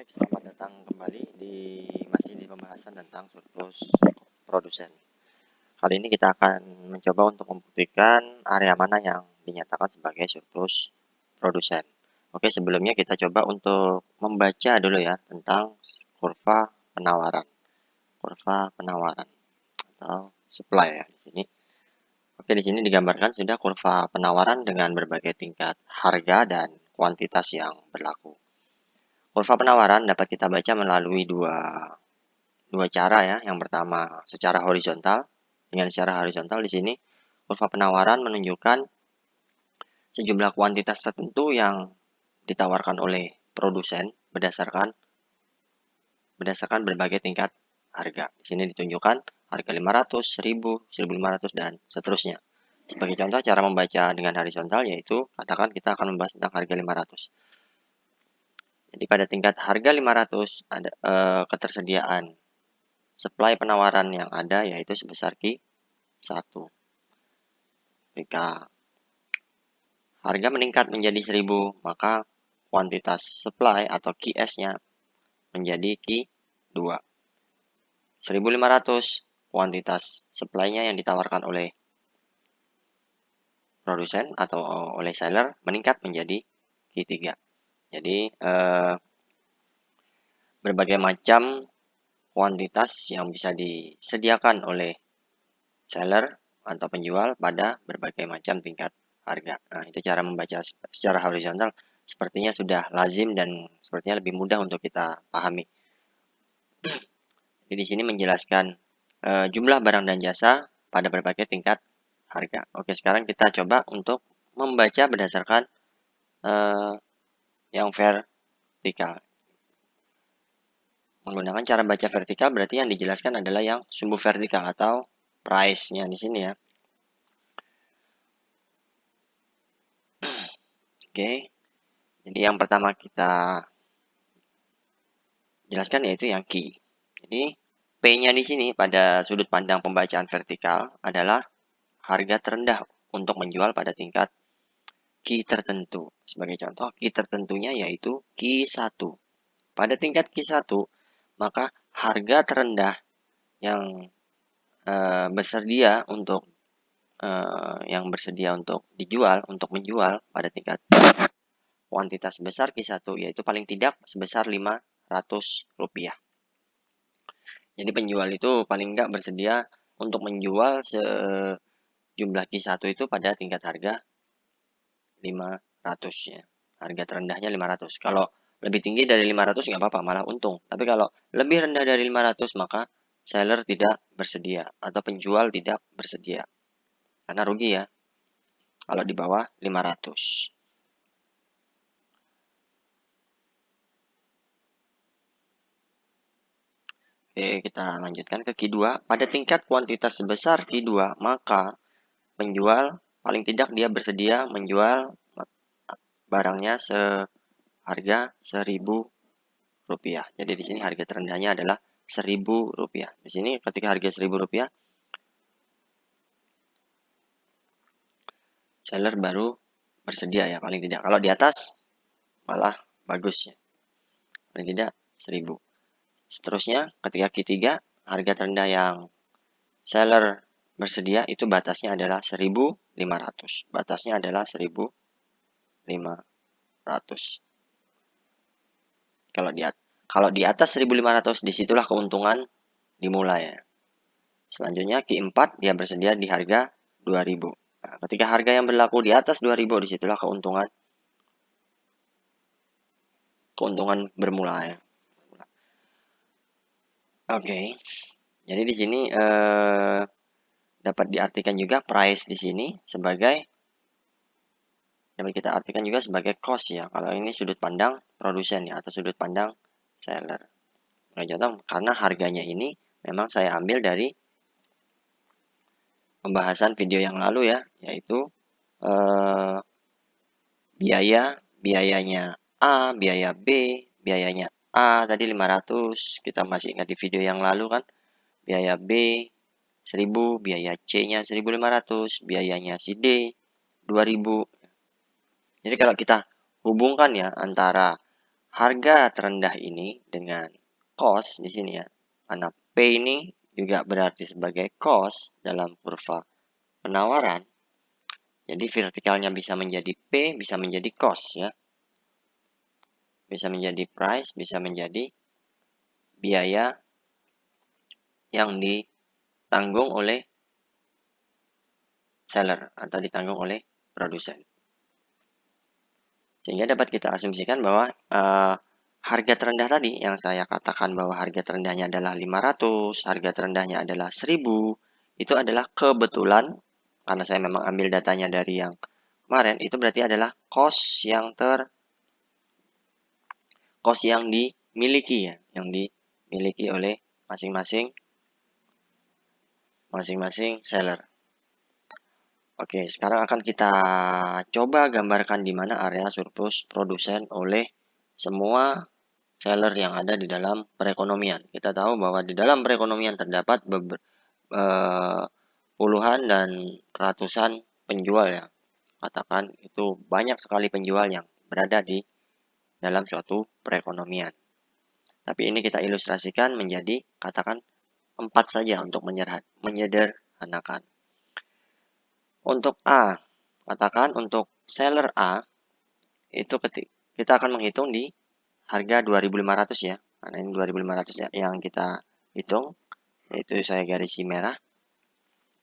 Baik, selamat datang kembali masih di pembahasan tentang surplus produsen. Kali ini kita akan mencoba untuk membuktikan area mana yang dinyatakan sebagai surplus produsen. Oke, sebelumnya kita coba untuk membaca dulu ya tentang kurva penawaran. Kurva penawaran atau supply ya di sini. Oke, di sini digambarkan sudah kurva penawaran dengan berbagai tingkat harga dan kuantitas yang berlaku. Kurva penawaran dapat kita baca melalui dua cara ya. Yang pertama secara horizontal. Dengan secara horizontal di sini kurva penawaran menunjukkan sejumlah kuantitas tertentu yang ditawarkan oleh produsen berdasarkan berbagai tingkat harga. Di sini ditunjukkan harga 500, 1000, 1500 dan seterusnya. Sebagai contoh cara membaca dengan horizontal yaitu katakan kita akan membahas tentang harga 500. Jadi pada tingkat harga 500 ada ketersediaan supply penawaran yang ada yaitu sebesar Q1. Jika harga meningkat menjadi 1000, maka kuantitas supply atau QS-nya menjadi Q2. 1500 kuantitas supply-nya yang ditawarkan oleh produsen atau oleh seller meningkat menjadi Q3. Jadi berbagai macam kuantitas yang bisa disediakan oleh seller atau penjual pada berbagai macam tingkat harga. Nah, itu cara membaca secara horizontal sepertinya sudah lazim dan sepertinya lebih mudah untuk kita pahami. Jadi di sini menjelaskan jumlah barang dan jasa pada berbagai tingkat harga. Oke, sekarang kita coba untuk membaca berdasarkan yang vertikal. Menggunakan cara baca vertikal berarti yang dijelaskan adalah yang sumbu vertikal atau price-nya di sini ya. Oke. Jadi yang pertama kita jelaskan yaitu yang Q. Jadi P-nya di sini pada sudut pandang pembacaan vertikal adalah harga terendah untuk menjual pada tingkat Q tertentu. Sebagai contoh, Q tertentunya yaitu Q1. Pada tingkat Q1, maka harga terendah yang bersedia untuk dijual, untuk menjual pada tingkat kuantitas sebesar Q1 yaitu paling tidak sebesar Rp500. Jadi penjual itu paling enggak bersedia untuk menjual sejumlah Q1 itu pada tingkat harga 500 ya. Harga terendahnya 500. Kalau lebih tinggi dari 500 nggak apa-apa, malah untung. Tapi kalau lebih rendah dari 500 maka seller tidak bersedia atau penjual tidak bersedia. Karena rugi ya kalau di bawah 500. Oke, kita lanjutkan ke Q2. Pada tingkat kuantitas sebesar Q2, maka penjual paling tidak dia bersedia menjual barangnya seharga Rp1.000. Jadi di sini harga terendahnya adalah Rp1.000. Di sini ketika harga Rp1.000, seller baru bersedia ya paling tidak. Kalau di atas malah bagus ya. Paling tidak 1000. Seterusnya ketika Q3 harga terendah yang seller bersedia itu batasnya adalah 1.500. Batasnya adalah 1.500. Kalau di atas 1.500 disitulah keuntungan dimulai ya. Selanjutnya Q4 dia bersedia di harga 2.000. Nah, ketika harga yang berlaku di atas 2.000 disitulah keuntungan bermula ya. Oke. Jadi di sini dapat diartikan juga price di sini dapat kita artikan juga sebagai cost ya. Kalau ini sudut pandang produsen ya atau sudut pandang seller. Nah, contoh karena harganya ini memang saya ambil dari pembahasan video yang lalu ya, yaitu biayanya A, biaya B, biayanya A tadi 500, kita masih ingat di video yang lalu kan, biaya B 1000, biaya C-nya 1500, biayanya si D 2000. Jadi kalau kita hubungkan ya antara harga terendah ini dengan cost di sini ya. Karena P ini juga berarti sebagai cost dalam kurva penawaran. Jadi vertikalnya bisa menjadi P, bisa menjadi cost ya. Bisa menjadi price, bisa menjadi biaya yang ditanggung oleh seller atau ditanggung oleh produsen. Sehingga dapat kita asumsikan bahwa harga terendah tadi yang saya katakan bahwa harga terendahnya adalah 500, harga terendahnya adalah 1000, itu adalah kebetulan karena saya memang ambil datanya dari yang kemarin, itu berarti adalah cost yang dimiliki ya, yang dimiliki oleh masing-masing seller. Oke, sekarang akan kita coba gambarkan di mana area surplus produsen oleh semua seller yang ada di dalam perekonomian. Kita tahu bahwa di dalam perekonomian terdapat puluhan dan ratusan penjual ya. Katakan itu banyak sekali penjual yang berada di dalam suatu perekonomian. Tapi ini kita ilustrasikan menjadi katakan 4 saja untuk menyederhanakan. Untuk A, katakan untuk seller A, itu kita akan menghitung di harga 2.500 ya. Karena ini 2.500 ya, yang kita hitung, yaitu saya garisi merah.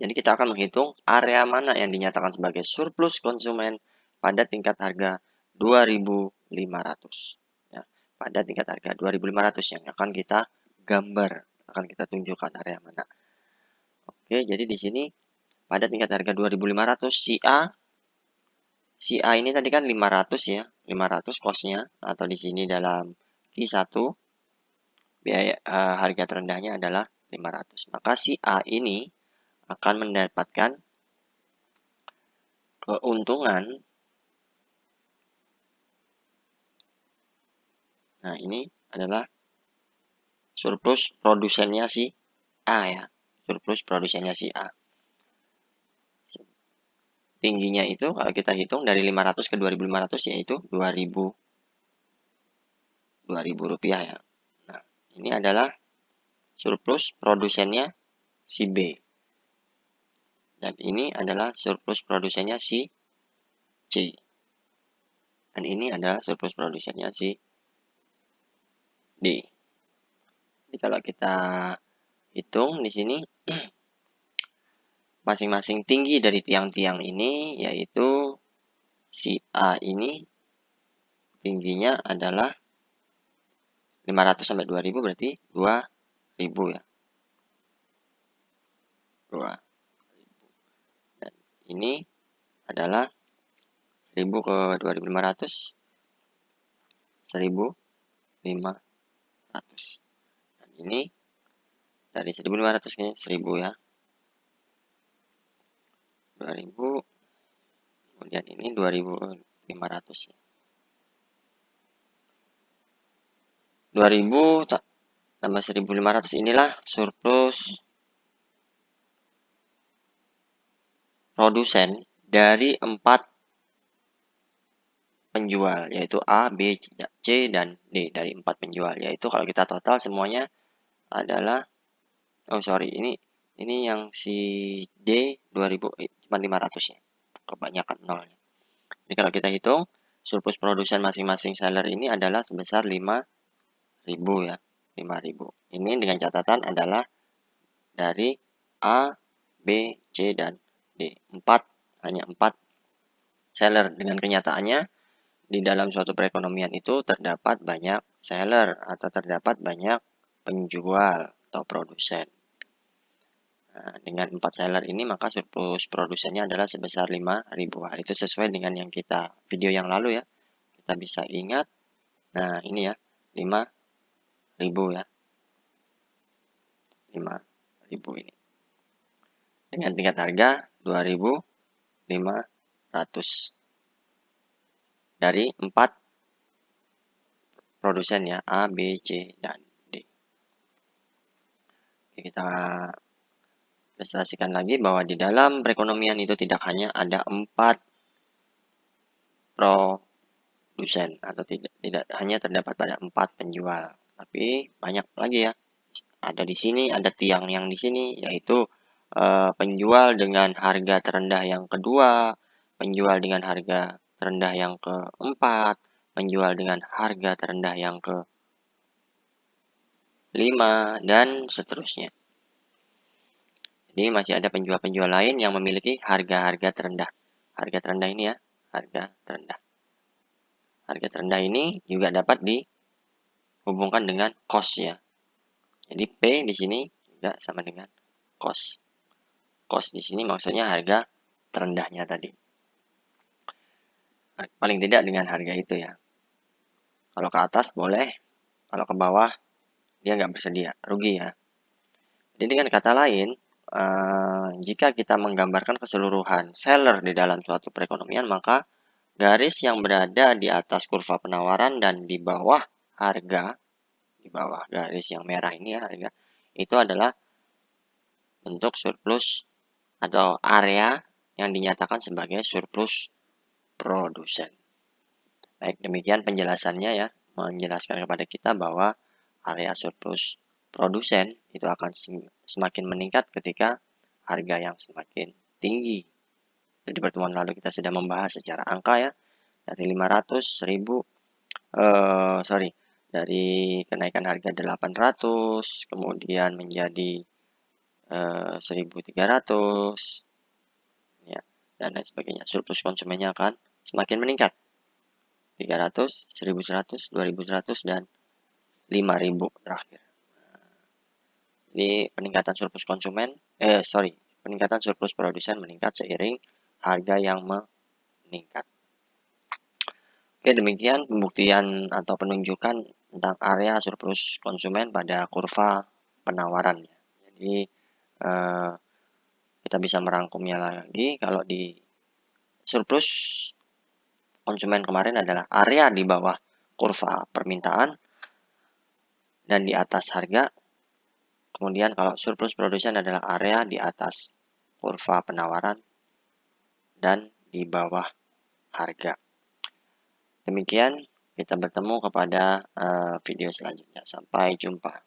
Jadi kita akan menghitung area mana yang dinyatakan sebagai surplus konsumen pada tingkat harga 2.500. Ya, pada tingkat harga 2.500 yang akan kita gambar, akan kita tunjukkan area mana. Oke, jadi di sini pada tingkat harga 2.500 si A ini tadi kan 500 ya, 500 cost-nya atau di sini dalam Q1 biaya harga terendahnya adalah 500. Maka si A ini akan mendapatkan keuntungan. Nah, ini adalah surplus produsennya si A ya, surplus produsennya si A. Tingginya itu kalau kita hitung dari 500 ke 2.500 yaitu 2.000 rupiah ya. Nah, ini adalah surplus produsennya si B. Dan ini adalah surplus produsennya si C. Dan ini adalah surplus produsennya si D. Jadi kalau kita hitung di sini masing-masing tinggi dari tiang-tiang ini yaitu si A ini tingginya adalah 500 sampai 2000 berarti 2000 ya. 2. Dan ini adalah 1000 ke 2500 1500. Dan ini dari 1500 ke 1000 ya. 2000 kemudian ini 2500 ya. 2000 tambah 1500 inilah surplus produsen dari 4 penjual yaitu A, B, C, dan D dari 4 penjual yaitu kalau kita total semuanya adalah ini yang si D 2000 cuma 500 ya. Kebanyakan nolnya. Jadi kalau kita hitung surplus produsen masing-masing seller ini adalah sebesar 5.000 ya. 5.000. Ini dengan catatan adalah dari A, B, C, dan D. Hanya 4 seller. Dengan kenyataannya di dalam suatu perekonomian itu terdapat banyak seller atau terdapat banyak penjual atau produsen. Nah, dengan 4 seller ini maka surplus produsennya adalah sebesar 5.000. Hal itu sesuai dengan yang kita video yang lalu ya. Kita bisa ingat. Nah, ini ya 5.000 ya. 5.000 ini. Dengan tingkat harga 2.500. Dari 4 produsen ya, A, B, C, dan D. Oke, kita ilustrasikan lagi bahwa di dalam perekonomian itu tidak hanya ada 4 produsen, atau tidak hanya terdapat pada 4 penjual, tapi banyak lagi ya. Ada di sini, ada tiang yang di sini, yaitu penjual dengan harga terendah yang kedua, penjual dengan harga terendah yang keempat, penjual dengan harga terendah yang kelima, dan seterusnya. Jadi masih ada penjual-penjual lain yang memiliki harga-harga terendah. Harga terendah ini ya, harga terendah. Harga terendah ini juga dapat dihubungkan dengan cost ya. Jadi P di sini juga sama dengan cost. Cost di sini maksudnya harga terendahnya tadi. Nah, paling tidak dengan harga itu ya. Kalau ke atas boleh, kalau ke bawah dia nggak bersedia, rugi ya. Jadi dengan kata lain, jika kita menggambarkan keseluruhan seller di dalam suatu perekonomian, maka garis yang berada di atas kurva penawaran dan di bawah harga, di bawah garis yang merah ini ya harga, itu adalah bentuk surplus atau area yang dinyatakan sebagai surplus produsen. Baik, demikian penjelasannya ya, menjelaskan kepada kita bahwa area surplus produsen itu akan semakin meningkat ketika harga yang semakin tinggi. Jadi pertemuan lalu kita sudah membahas secara angka ya, dari 500, 1000, dari kenaikan harga 800, kemudian menjadi 1300, ya, dan lain sebagainya. Surplus konsumennya akan semakin meningkat. 300, 1100, 2100, dan 5000 terakhir. Jadi peningkatan surplus peningkatan surplus produsen meningkat seiring harga yang meningkat. Oke, demikian pembuktian atau penunjukan tentang area surplus konsumen pada kurva penawaran. Jadi kita bisa merangkumnya lagi kalau di surplus konsumen kemarin adalah area di bawah kurva permintaan dan di atas harga. Kemudian kalau surplus produsen adalah area di atas kurva penawaran dan di bawah harga. Demikian, kita bertemu kepada video selanjutnya. Sampai jumpa.